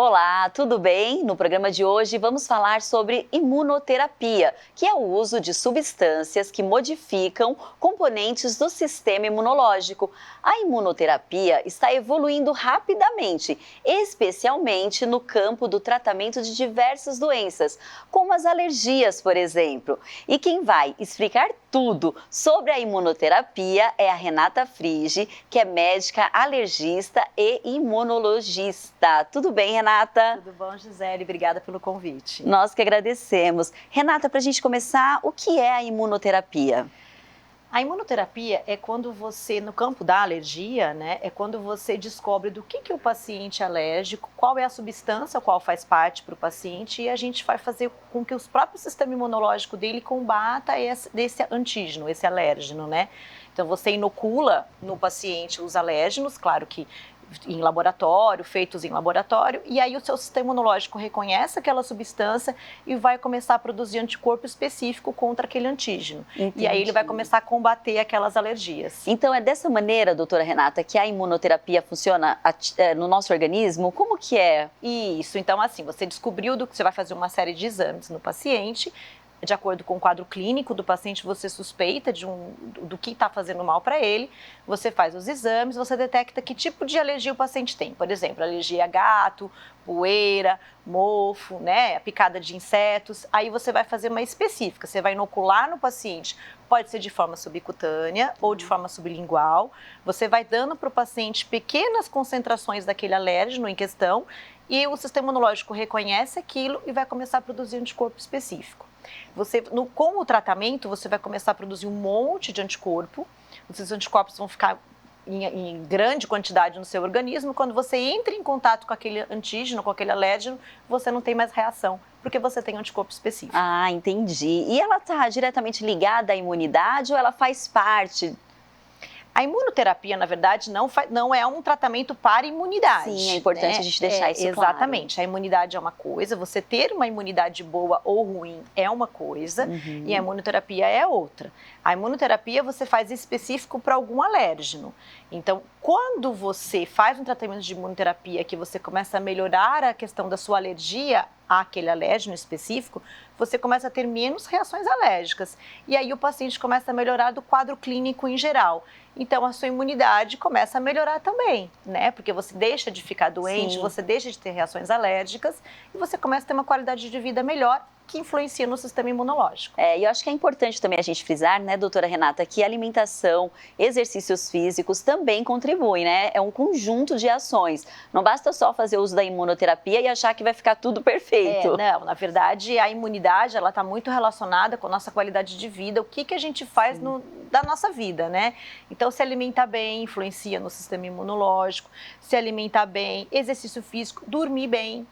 Olá, tudo bem? No programa de hoje vamos falar sobre imunoterapia, que é o uso de substâncias que modificam componentes do sistema imunológico. A imunoterapia está evoluindo rapidamente, especialmente no campo do tratamento de diversas doenças, como as alergias, por exemplo. E quem vai explicar tudo sobre a imunoterapia é a Renata Frigi, que é médica alergista e imunologista. Tudo bem, Renata? Tudo bom, Gisele? Obrigada pelo convite. Nós que agradecemos. Renata, para a gente começar, o que é a imunoterapia? A imunoterapia é quando você, no campo da alergia, né, é quando você descobre do que o paciente é alérgico, qual é a substância qual faz parte para o paciente, e a gente vai fazer com que o próprio sistema imunológico dele combata esse antígeno, esse alérgeno, né? Então você inocula no paciente os alérgenos, claro que em laboratório, feitos em laboratório, e aí o seu sistema imunológico reconhece aquela substância e vai começar a produzir anticorpo específico contra aquele antígeno. Entendi. E aí ele vai começar a combater aquelas alergias. Então é dessa maneira, doutora Renata, que a imunoterapia funciona no nosso organismo? Como que é? Isso, então assim, você descobriu que você vai fazer uma série de exames no paciente. De acordo com o quadro clínico do paciente, você suspeita do que está fazendo mal para ele, você faz os exames, você detecta que tipo de alergia o paciente tem. Por exemplo, alergia a gato, poeira, mofo, né, a picada de insetos. Aí você vai fazer uma específica, você vai inocular no paciente, pode ser de forma subcutânea ou de forma sublingual. Você vai dando para o paciente pequenas concentrações daquele alérgeno em questão e o sistema imunológico reconhece aquilo e vai começar a produzir anticorpo específico. Com o tratamento, você vai começar a produzir um monte de anticorpo. Esses anticorpos vão ficar em grande quantidade no seu organismo. Quando você entra em contato com aquele antígeno, com aquele alérgeno, você não tem mais reação, porque você tem anticorpo específico. Ah, entendi. E ela está diretamente ligada à imunidade ou ela faz parte? A imunoterapia, na verdade, não é um tratamento para imunidade. Sim, é importante, né, a gente deixar isso claro. Exatamente. A imunidade é uma coisa, você ter uma imunidade boa ou ruim é uma coisa, e a imunoterapia é outra. A imunoterapia você faz específico para algum alérgeno. Então, quando você faz um tratamento de imunoterapia que você começa a melhorar a questão da sua alergia àquele alérgeno específico, você começa a ter menos reações alérgicas. E aí o paciente começa a melhorar do quadro clínico em geral. Então, a sua imunidade começa a melhorar também, né? Porque você deixa de ficar doente, Sim. Você deixa de ter reações alérgicas e você começa a ter uma qualidade de vida melhor, que influencia no sistema imunológico. E eu acho que é importante também a gente frisar, né, doutora Renata, que alimentação, exercícios físicos também contribuem, né? É um conjunto de ações. Não basta só fazer uso da imunoterapia e achar que vai ficar tudo perfeito. Não, na verdade, a imunidade, ela está muito relacionada com a nossa qualidade de vida, o que a gente faz da nossa vida, né? Então, se alimentar bem influencia no sistema imunológico, se alimentar bem, exercício físico, dormir bem,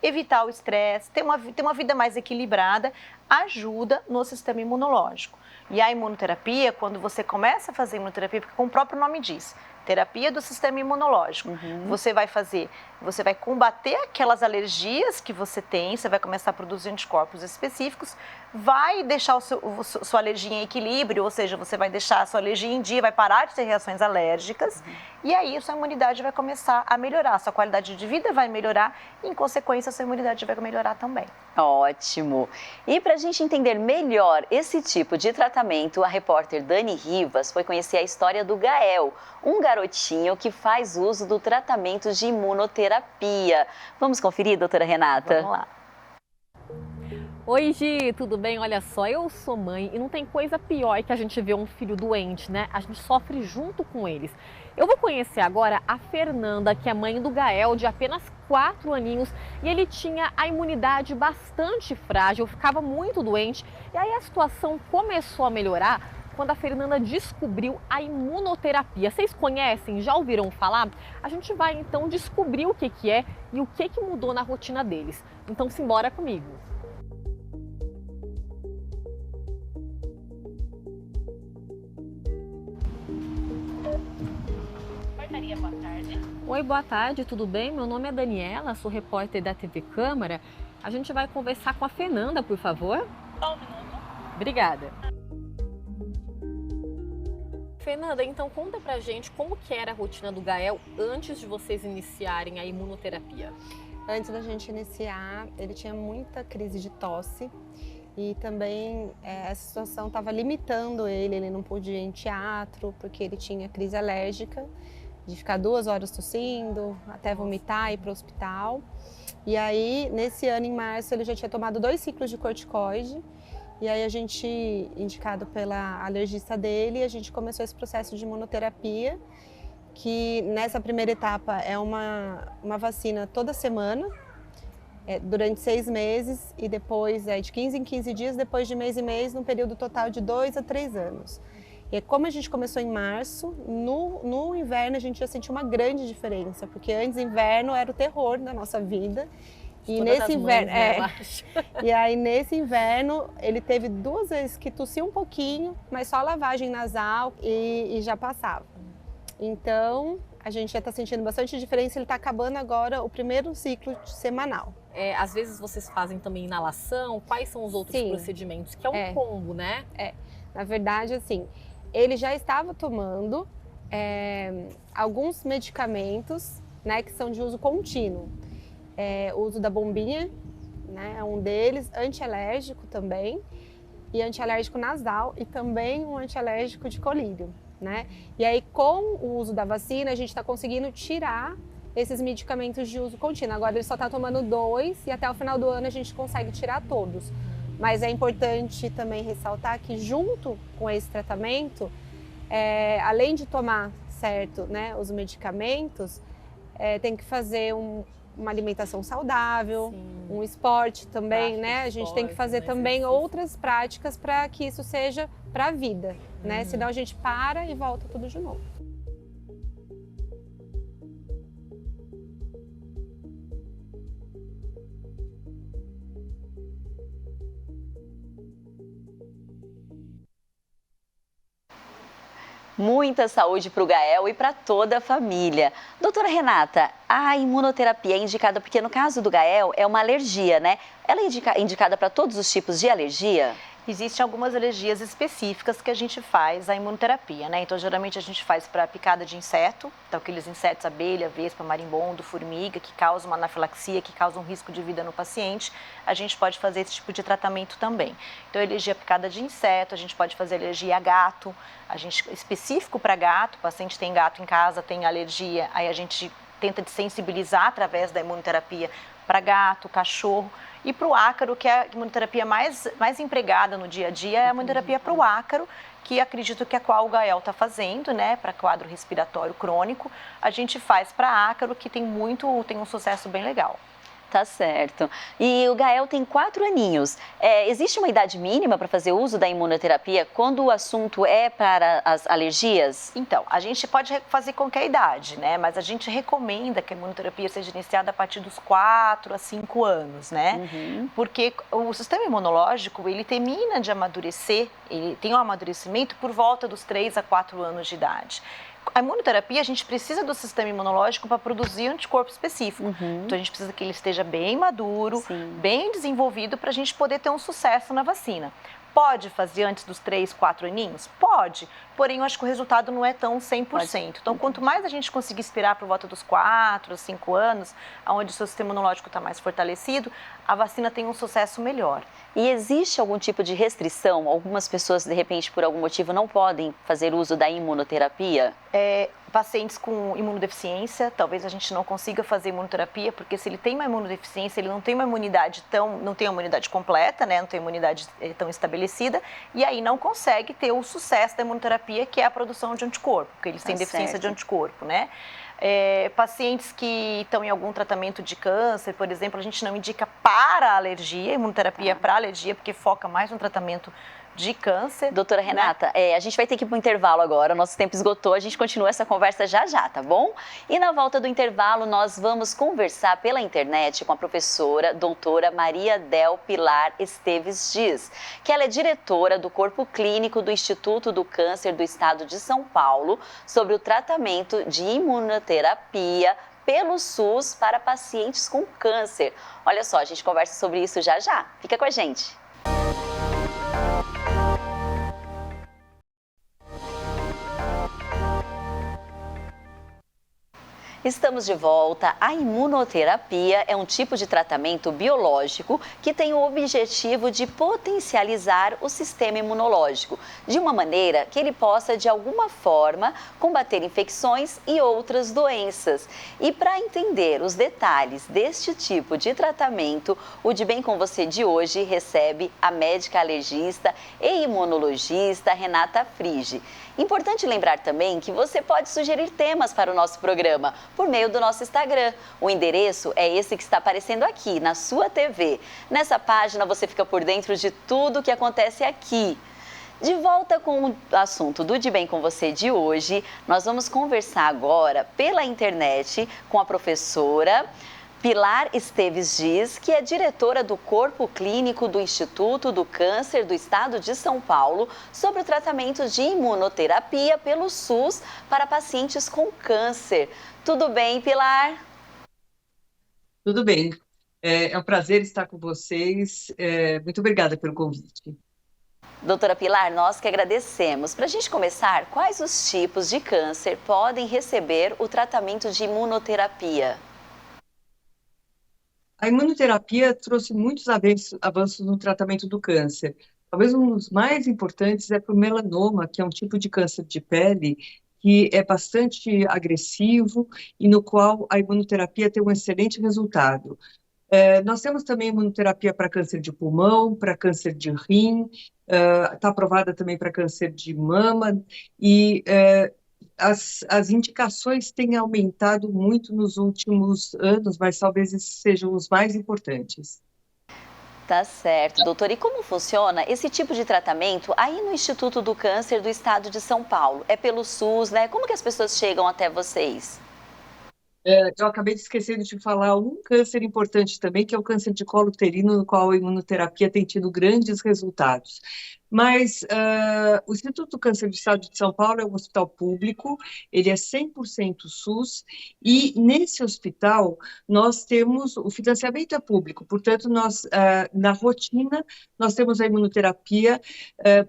evitar o estresse, ter uma vida mais equilibrada, ajuda no sistema imunológico. E a imunoterapia, quando você começa a fazer imunoterapia, porque como o próprio nome diz, terapia do sistema imunológico, você vai combater aquelas alergias que você tem, você vai começar a produzir anticorpos específicos, vai deixar sua alergia em equilíbrio, ou seja, você vai deixar a sua alergia em dia, vai parar de ter reações alérgicas, e aí a sua imunidade vai começar a melhorar, a sua qualidade de vida vai melhorar, e em consequência a sua imunidade vai melhorar também. Ótimo! E para a gente entender melhor esse tipo de tratamento, a repórter Dani Rivas foi conhecer a história do Gael, um garotinho que faz uso do tratamento de imunoterapia. Vamos conferir, doutora Renata? Vamos lá. Oi, Gi, tudo bem? Olha só, eu sou mãe e não tem coisa pior que a gente ver um filho doente, né? A gente sofre junto com eles. Eu vou conhecer agora a Fernanda, que é mãe do Gael, de apenas 4 aninhos, e ele tinha a imunidade bastante frágil, ficava muito doente, e aí a situação começou a melhorar quando a Fernanda descobriu a imunoterapia. Vocês conhecem? Já ouviram falar? A gente vai então descobrir o que é e o que mudou na rotina deles. Então, simbora comigo. Boa tarde. Oi, boa tarde, tudo bem? Meu nome é Daniela, sou repórter da TV Câmara. A gente vai conversar com a Fernanda, por favor. Só um minuto. Obrigada. Fernanda, então conta pra gente como que era a rotina do Gael antes de vocês iniciarem a imunoterapia. Antes da gente iniciar, ele tinha muita crise de tosse e também essa situação estava limitando ele não podia ir em teatro porque ele tinha crise alérgica, de ficar 2 horas tossindo, até vomitar e ir para o hospital. E aí, nesse ano, em março, ele já tinha tomado 2 ciclos de corticoide. E aí a gente, indicado pela alergista dele, a gente começou esse processo de imunoterapia, que nessa primeira etapa é uma vacina toda semana, durante 6 meses, e depois de 15 em 15 dias, depois de mês em mês, num período total de 2 a 3 anos. E como a gente começou em março, no inverno a gente já sentiu uma grande diferença, porque antes inverno era o terror da nossa vida. E nesse inverno, e aí nesse inverno ele teve 2 vezes que tossiu um pouquinho, mas só lavagem nasal e já passava. Então a gente já está sentindo bastante diferença. Ele está acabando agora o primeiro ciclo semanal. Às vezes vocês fazem também inalação. Quais são os outros procedimentos? Que é um combo, né? Na verdade, assim, ele já estava tomando alguns medicamentos, né, que são de uso contínuo. O uso da bombinha, né, é um deles, antialérgico também, e antialérgico nasal e também um antialérgico de colírio, né? E aí com o uso da vacina a gente está conseguindo tirar esses medicamentos de uso contínuo. Agora ele só está tomando 2 e até o final do ano a gente consegue tirar todos. Mas é importante também ressaltar que junto com esse tratamento, além de tomar certo, né, os medicamentos, tem que fazer uma alimentação saudável, um esporte também, né? A gente tem que fazer também outras práticas para que isso seja para a vida, né? Senão a gente para e volta tudo de novo. Muita saúde para o Gael e para toda a família. Doutora Renata, a imunoterapia é indicada porque no caso do Gael é uma alergia, né? Ela é indicada para todos os tipos de alergia? Existem algumas alergias específicas que a gente faz a imunoterapia, né? Então, geralmente a gente faz para picada de inseto, então aqueles insetos, abelha, vespa, marimbondo, formiga, que causam uma anafilaxia, que causam um risco de vida no paciente, a gente pode fazer esse tipo de tratamento também. Então, alergia à picada de inseto, a gente pode fazer alergia a gato, específico para gato, o paciente tem gato em casa, tem alergia, aí a gente tenta de sensibilizar através da imunoterapia para gato, cachorro. E para o ácaro, que é a imunoterapia mais empregada no dia a dia, é a imunoterapia para o ácaro, que acredito que é a qual o Gael está fazendo, né, para quadro respiratório crônico. A gente faz para ácaro, que tem um sucesso bem legal. Tá certo. E o Gael tem 4 aninhos. Existe uma idade mínima para fazer uso da imunoterapia quando o assunto é para as alergias? Então, a gente pode fazer qualquer idade, né? Mas a gente recomenda que a imunoterapia seja iniciada a partir dos 4 a 5 anos, né? Porque o sistema imunológico, ele termina de amadurecer, ele tem um amadurecimento por volta dos 3 a 4 anos de idade. A imunoterapia, a gente precisa do sistema imunológico para produzir anticorpo específico. Então, a gente precisa que ele esteja bem maduro, bem desenvolvido, para a gente poder ter um sucesso na vacina. Pode fazer antes dos 3, 4 aninhos? Pode, porém eu acho que o resultado não é tão 100%. Então, quanto mais a gente conseguir esperar por volta dos 4, 5 anos, onde o seu sistema imunológico está mais fortalecido, a vacina tem um sucesso melhor. E existe algum tipo de restrição? Algumas pessoas, de repente, por algum motivo, não podem fazer uso da imunoterapia? Pacientes com imunodeficiência, talvez a gente não consiga fazer imunoterapia, porque se ele tem uma imunodeficiência, ele não tem uma imunidade não tem uma imunidade completa, né? Não tem uma imunidade tão estabelecida, e aí não consegue ter o sucesso da imunoterapia, que é a produção de anticorpo, porque eles têm deficiência de anticorpo, né? Pacientes que estão em algum tratamento de câncer, por exemplo, a gente não indica para alergia, imunoterapia para alergia, porque foca mais no tratamento de câncer. Doutora Renata, a gente vai ter que ir para o intervalo agora, o nosso tempo esgotou, a gente continua essa conversa já, tá bom? E na volta do intervalo nós vamos conversar pela internet com a professora doutora Maria Del Pilar Esteves Dias, que ela é diretora do Corpo Clínico do Instituto do Câncer do Estado de São Paulo, sobre o tratamento de imunoterapia pelo SUS para pacientes com câncer. Olha só, a gente conversa sobre isso já. Fica com a gente. Estamos de volta. A imunoterapia é um tipo de tratamento biológico que tem o objetivo de potencializar o sistema imunológico, de uma maneira que ele possa, de alguma forma, combater infecções e outras doenças. E para entender os detalhes deste tipo de tratamento, o De Bem com Você de hoje recebe a médica alergista e imunologista Renata Frigi. Importante lembrar também que você pode sugerir temas para o nosso programa por meio do nosso Instagram. O endereço é esse que está aparecendo aqui na sua TV. Nessa página você fica por dentro de tudo o que acontece aqui. De volta com o assunto do De Bem com Você de hoje, nós vamos conversar agora pela internet com a professora Pilar Esteves Dias, que é diretora do Corpo Clínico do Instituto do Câncer do Estado de São Paulo, sobre o tratamento de imunoterapia pelo SUS para pacientes com câncer. Tudo bem, Pilar? Tudo bem. É um prazer estar com vocês. Muito obrigada pelo convite. Doutora Pilar, nós que agradecemos. Para a gente começar, quais os tipos de câncer podem receber o tratamento de imunoterapia? A imunoterapia trouxe muitos avanços no tratamento do câncer. Talvez um dos mais importantes é para o melanoma, que é um tipo de câncer de pele que é bastante agressivo e no qual a imunoterapia tem um excelente resultado. Nós temos também imunoterapia para câncer de pulmão, para câncer de rim, está aprovada também para câncer de mama e as indicações têm aumentado muito nos últimos anos, mas talvez esses sejam os mais importantes. Tá certo, doutor. E como funciona esse tipo de tratamento aí no Instituto do Câncer do Estado de São Paulo? É pelo SUS, né? Como que as pessoas chegam até vocês? Eu acabei de esquecer de te falar um câncer importante também, que é o câncer de colo uterino, no qual a imunoterapia tem tido grandes resultados. Mas o Instituto do Câncer do Estado de São Paulo é um hospital público, ele é 100% SUS, e nesse hospital nós temos, o financiamento é público, portanto, na rotina, nós temos a imunoterapia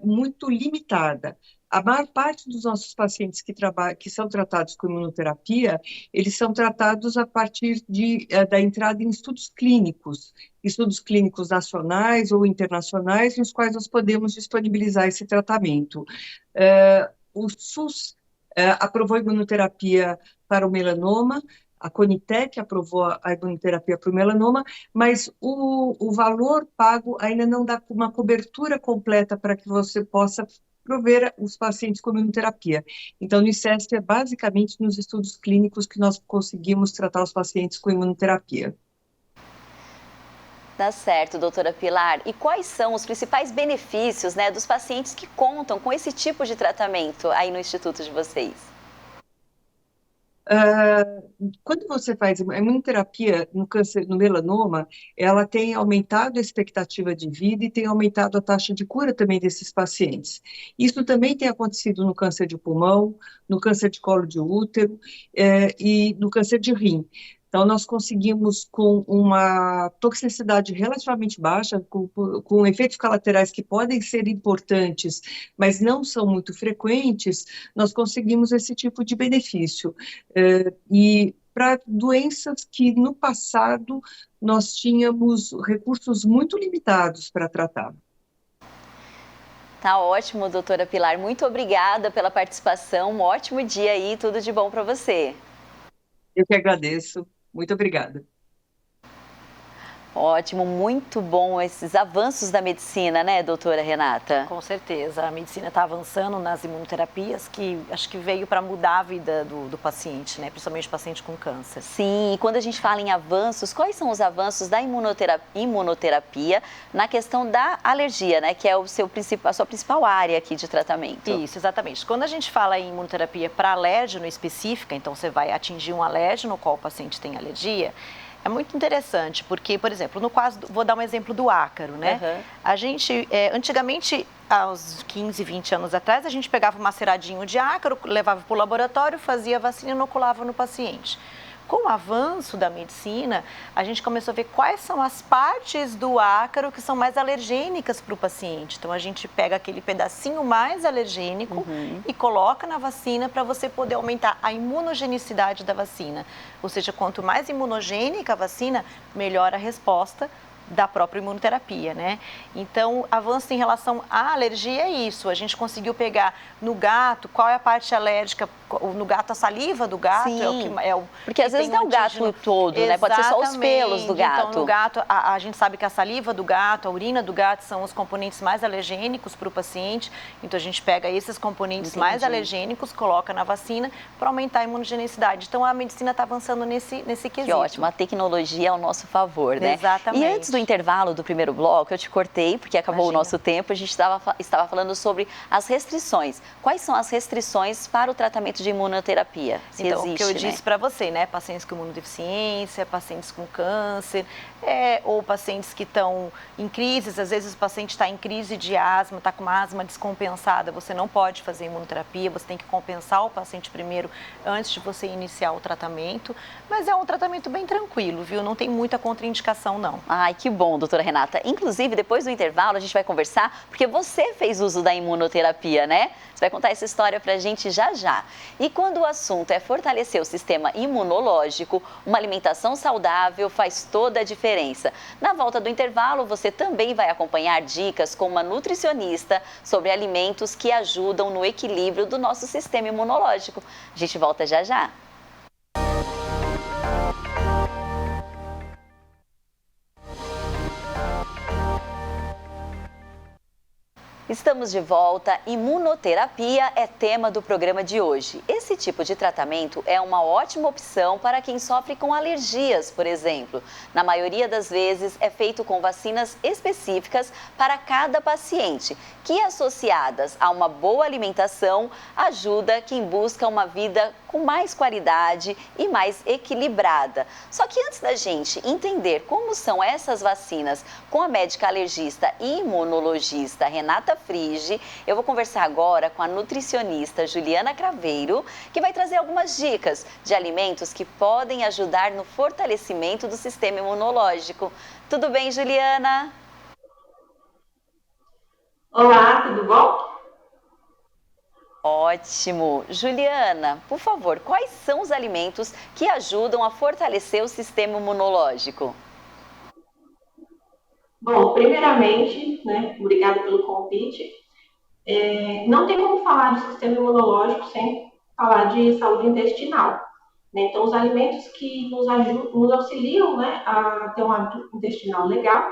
muito limitada. A maior parte dos nossos pacientes que são tratados com imunoterapia, eles são tratados a partir da entrada em estudos clínicos nacionais ou internacionais, nos quais nós podemos disponibilizar esse tratamento. O SUS aprovou a imunoterapia para o melanoma, a Conitec aprovou a imunoterapia para o melanoma, mas o valor pago ainda não dá uma cobertura completa para que você possa prover os pacientes com imunoterapia. Então, no ICESP é basicamente nos estudos clínicos que nós conseguimos tratar os pacientes com imunoterapia. Tá certo, doutora Pilar. E quais são os principais benefícios, né, dos pacientes que contam com esse tipo de tratamento aí no instituto de vocês? Quando você faz a imunoterapia no câncer, no melanoma, ela tem aumentado a expectativa de vida e tem aumentado a taxa de cura também desses pacientes. Isso também tem acontecido no câncer de pulmão, no câncer de colo de útero e no câncer de rim. Então, nós conseguimos, com uma toxicidade relativamente baixa, com efeitos colaterais que podem ser importantes, mas não são muito frequentes, nós conseguimos esse tipo de benefício. E para doenças que, no passado, nós tínhamos recursos muito limitados para tratar. Tá ótimo, doutora Pilar. Muito obrigada pela participação. Um ótimo dia aí, tudo de bom para você. Eu que agradeço. Muito obrigada. Ótimo, muito bom esses avanços da medicina, né, doutora Renata? Com certeza, a medicina está avançando nas imunoterapias, que acho que veio para mudar a vida do paciente, né, principalmente o paciente com câncer. Sim, e quando a gente fala em avanços, quais são os avanços da imunoterapia na questão da alergia, né, que é a sua principal área aqui de tratamento? Isso, exatamente. Quando a gente fala em imunoterapia para alérgeno específica, então você vai atingir um alérgeno no qual o paciente tem alergia. É muito interessante, porque, por exemplo, no caso, vou dar um exemplo do ácaro, né? Uhum. A gente, antigamente, há uns 15, 20 anos atrás, a gente pegava um maceradinho de ácaro, levava para o laboratório, fazia a vacina e inoculava no paciente. Com o avanço da medicina, a gente começou a ver quais são as partes do ácaro que são mais alergênicas para o paciente. Então, a gente pega aquele pedacinho mais alergênico e coloca na vacina para você poder aumentar a imunogenicidade da vacina. Ou seja, quanto mais imunogênica a vacina, melhor a resposta da própria imunoterapia, né? Então, avanço em relação à alergia é isso. A gente conseguiu pegar no gato qual é a parte alérgica. No gato, a saliva do gato Sim, é o que é o. porque às vezes não é o gato todo, né? Pode ser só os pelos do gato. Então, no gato, a gente sabe que a saliva do gato, a urina do gato são os componentes mais alergênicos para o paciente. Então, a gente pega esses componentes mais alergênicos, coloca na vacina para aumentar a imunogenicidade. Então, a medicina está avançando nesse quesito. Que ótimo, a tecnologia ao nosso favor, né? Exatamente. E antes do intervalo do primeiro bloco, eu te cortei, porque acabou o nosso tempo, a gente estava falando sobre as restrições. Quais são as restrições para o tratamento de imunoterapia? Se então, existe, o que eu disse para você, né? Pacientes com imunodeficiência, pacientes com câncer, ou pacientes que estão em crises, às vezes o paciente está em crise de asma, está com uma asma descompensada, você não pode fazer imunoterapia, você tem que compensar o paciente primeiro antes de você iniciar o tratamento, mas é um tratamento bem tranquilo, viu? Não tem muita contraindicação, não. Ai, que bom, doutora Renata. Inclusive, depois do intervalo, a gente vai conversar, porque você fez uso da imunoterapia, né? Você vai contar essa história pra gente já já. E quando o assunto é fortalecer o sistema imunológico, uma alimentação saudável faz toda a diferença. Na volta do intervalo, você também vai acompanhar dicas com uma nutricionista sobre alimentos que ajudam no equilíbrio do nosso sistema imunológico. A gente volta já já. Estamos de volta. Imunoterapia é tema do programa de hoje. Esse tipo de tratamento é uma ótima opção para quem sofre com alergias, por exemplo. Na maioria das vezes é feito com vacinas específicas para cada paciente, que associadas a uma boa alimentação, ajuda quem busca uma vida com mais qualidade e mais equilibrada. Só que antes da gente entender como são essas vacinas com a médica alergista e imunologista Renata Frigi, eu vou conversar agora com a nutricionista Juliana Craveiro, que vai trazer algumas dicas de alimentos que podem ajudar no fortalecimento do sistema imunológico. Tudo bem, Juliana? Olá, tudo bom? Ótimo! Juliana, por favor, quais são os alimentos que ajudam a fortalecer o sistema imunológico? Bom, primeiramente, né, obrigada pelo convite. Não tem como falar de sistema imunológico sem falar de saúde intestinal, né? Então, os alimentos que nos auxiliam, né, a ter um hábito intestinal legal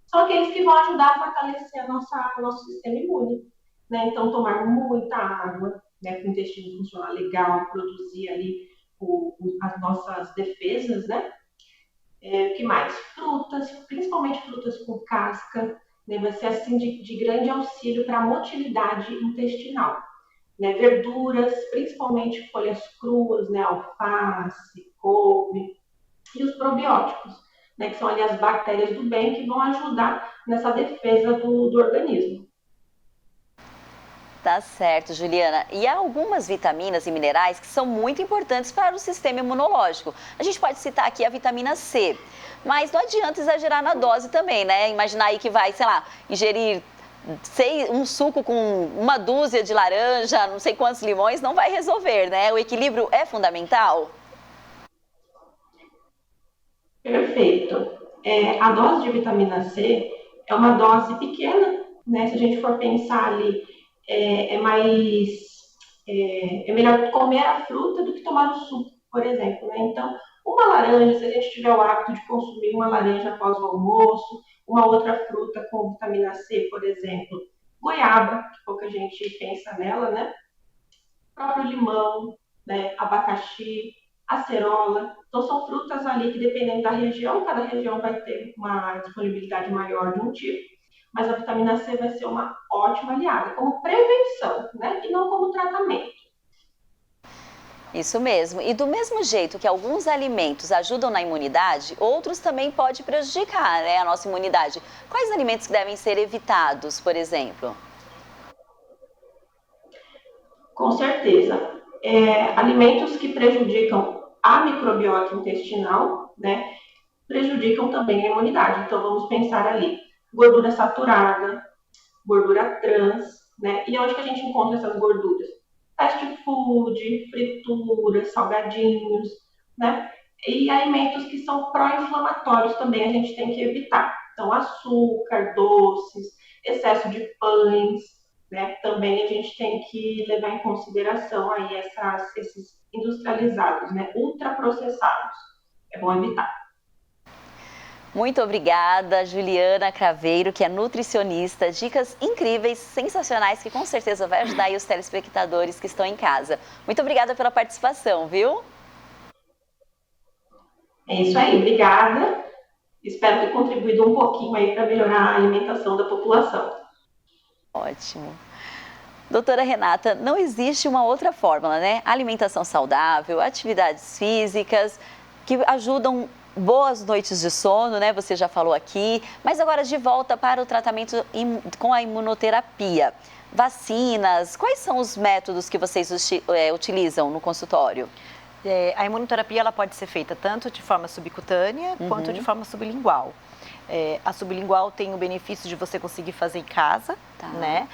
são aqueles que vão ajudar a fortalecer nosso sistema imune, né? Então, tomar muita água, né, para o intestino funcionar legal, produzir ali as nossas defesas, né? O que mais? Frutas, principalmente frutas com casca, né? Vai ser assim de grande auxílio para a motilidade intestinal. Né? Verduras, principalmente folhas cruas, né? Alface, couve, e os probióticos, né? Que são ali as bactérias do bem que vão ajudar nessa defesa do organismo. Tá certo, Juliana. E há algumas vitaminas e minerais que são muito importantes para o sistema imunológico. A gente pode citar aqui a vitamina C, mas não adianta exagerar na dose também, né? Imaginar aí que vai, sei lá, ingerir um suco com uma dúzia de laranja, não sei quantos limões, não vai resolver, né? O equilíbrio é fundamental? Perfeito. A dose de vitamina C é uma dose pequena, né? Se a gente for pensar ali, é melhor comer a fruta do que tomar o suco, por exemplo, né? Então, uma laranja, se a gente tiver o hábito de consumir uma laranja após o almoço, uma outra fruta com vitamina C, por exemplo, goiaba, que pouca gente pensa nela, né? O próprio limão, né? Abacaxi, acerola. Então, são frutas ali que, dependendo da região, cada região vai ter uma disponibilidade maior de um tipo, mas a vitamina C vai ser uma ótima aliada, como prevenção, né? E não como tratamento. Isso mesmo. E do mesmo jeito que alguns alimentos ajudam na imunidade, outros também podem prejudicar, né, a nossa imunidade. Quais alimentos que devem ser evitados, por exemplo? Com certeza. Alimentos que prejudicam a microbiota intestinal, né, prejudicam também a imunidade. Então, vamos pensar ali, gordura saturada, gordura trans, né? E onde que a gente encontra essas gorduras? Fast food, frituras, salgadinhos, né? E alimentos que são pró-inflamatórios também a gente tem que evitar. Então, açúcar, doces, excesso de pães, né? Também a gente tem que levar em consideração aí esses industrializados, né? Ultraprocessados. É bom evitar. Muito obrigada, Juliana Craveiro, que é nutricionista. Dicas incríveis, sensacionais, que com certeza vai ajudar aí os telespectadores que estão em casa. Muito obrigada pela participação, viu? É isso aí, obrigada. Espero ter contribuído um pouquinho aí para melhorar a alimentação da população. Ótimo. Doutora Renata, não existe uma outra fórmula, né? Alimentação saudável, atividades físicas, que ajudam boas noites de sono, né? Você já falou aqui. Mas agora de volta para o tratamento com a imunoterapia. Vacinas, quais são os métodos que vocês utilizam no consultório? A imunoterapia ela pode ser feita tanto de forma subcutânea quanto de forma sublingual. A sublingual tem o benefício de você conseguir fazer em casa, né?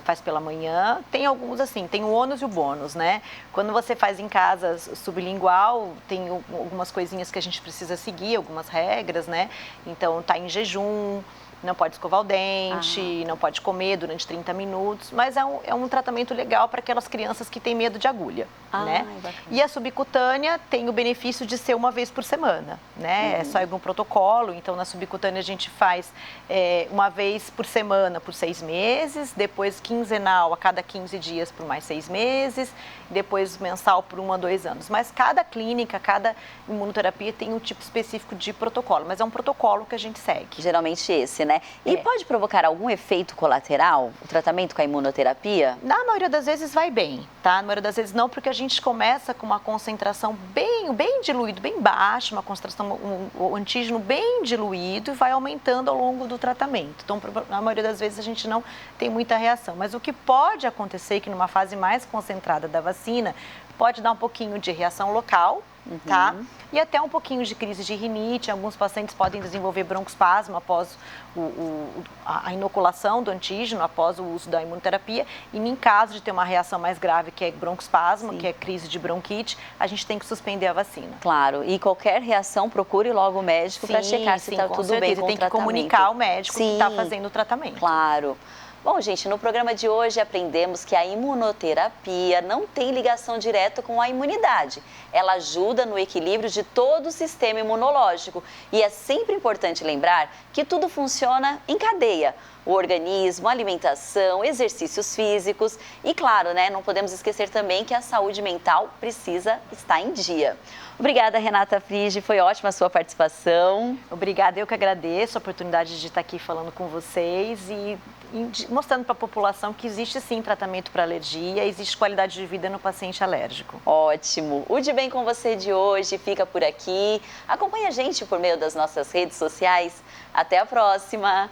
Faz pela manhã. Tem alguns assim, tem o ônus e o bônus, né? Quando você faz em casa sublingual, tem algumas coisinhas que a gente precisa seguir, algumas regras, né? Então, tá em jejum, não pode escovar o dente, não pode comer durante 30 minutos, mas é um tratamento legal para aquelas crianças que têm medo de agulha, né? E a subcutânea tem o benefício de ser uma vez por semana, né? É só algum protocolo, então na subcutânea a gente faz uma vez por semana por 6 meses, depois quinzenal a cada 15 dias por mais 6 meses, depois mensal por 1 a 2 anos. Mas cada clínica, cada imunoterapia tem um tipo específico de protocolo, mas é um protocolo que a gente segue. Geralmente esse, né? E pode provocar algum efeito colateral, o tratamento com a imunoterapia? Na maioria das vezes vai bem, tá? Na maioria das vezes não, porque a gente começa com uma concentração bem diluído, bem baixa, uma concentração, o antígeno bem diluído e vai aumentando ao longo do tratamento. Então, na maioria das vezes a gente não tem muita reação. Mas o que pode acontecer é que numa fase mais concentrada da vacina, pode dar um pouquinho de reação local, tá? E até um pouquinho de crise de rinite. Alguns pacientes podem desenvolver broncoespasmo após a inoculação do antígeno, após o uso da imunoterapia. E em caso de ter uma reação mais grave, que é broncoespasmo, que é crise de bronquite, a gente tem que suspender a vacina. Claro, e qualquer reação, procure logo o médico para checar se está tudo bem com o tratamento. Tem que comunicar ao médico que está fazendo o tratamento. Claro. Bom, gente, no programa de hoje aprendemos que a imunoterapia não tem ligação direta com a imunidade. Ela ajuda no equilíbrio de todo o sistema imunológico. E é sempre importante lembrar que tudo funciona em cadeia. O organismo, a alimentação, exercícios físicos e, claro, né, não podemos esquecer também que a saúde mental precisa estar em dia. Obrigada, Renata Frigi, foi ótima a sua participação. Obrigada, eu que agradeço a oportunidade de estar aqui falando com vocês e mostrando para a população que existe sim tratamento para alergia, existe qualidade de vida no paciente alérgico. Ótimo! O De Bem com Você de hoje fica por aqui. Acompanhe a gente por meio das nossas redes sociais. Até a próxima!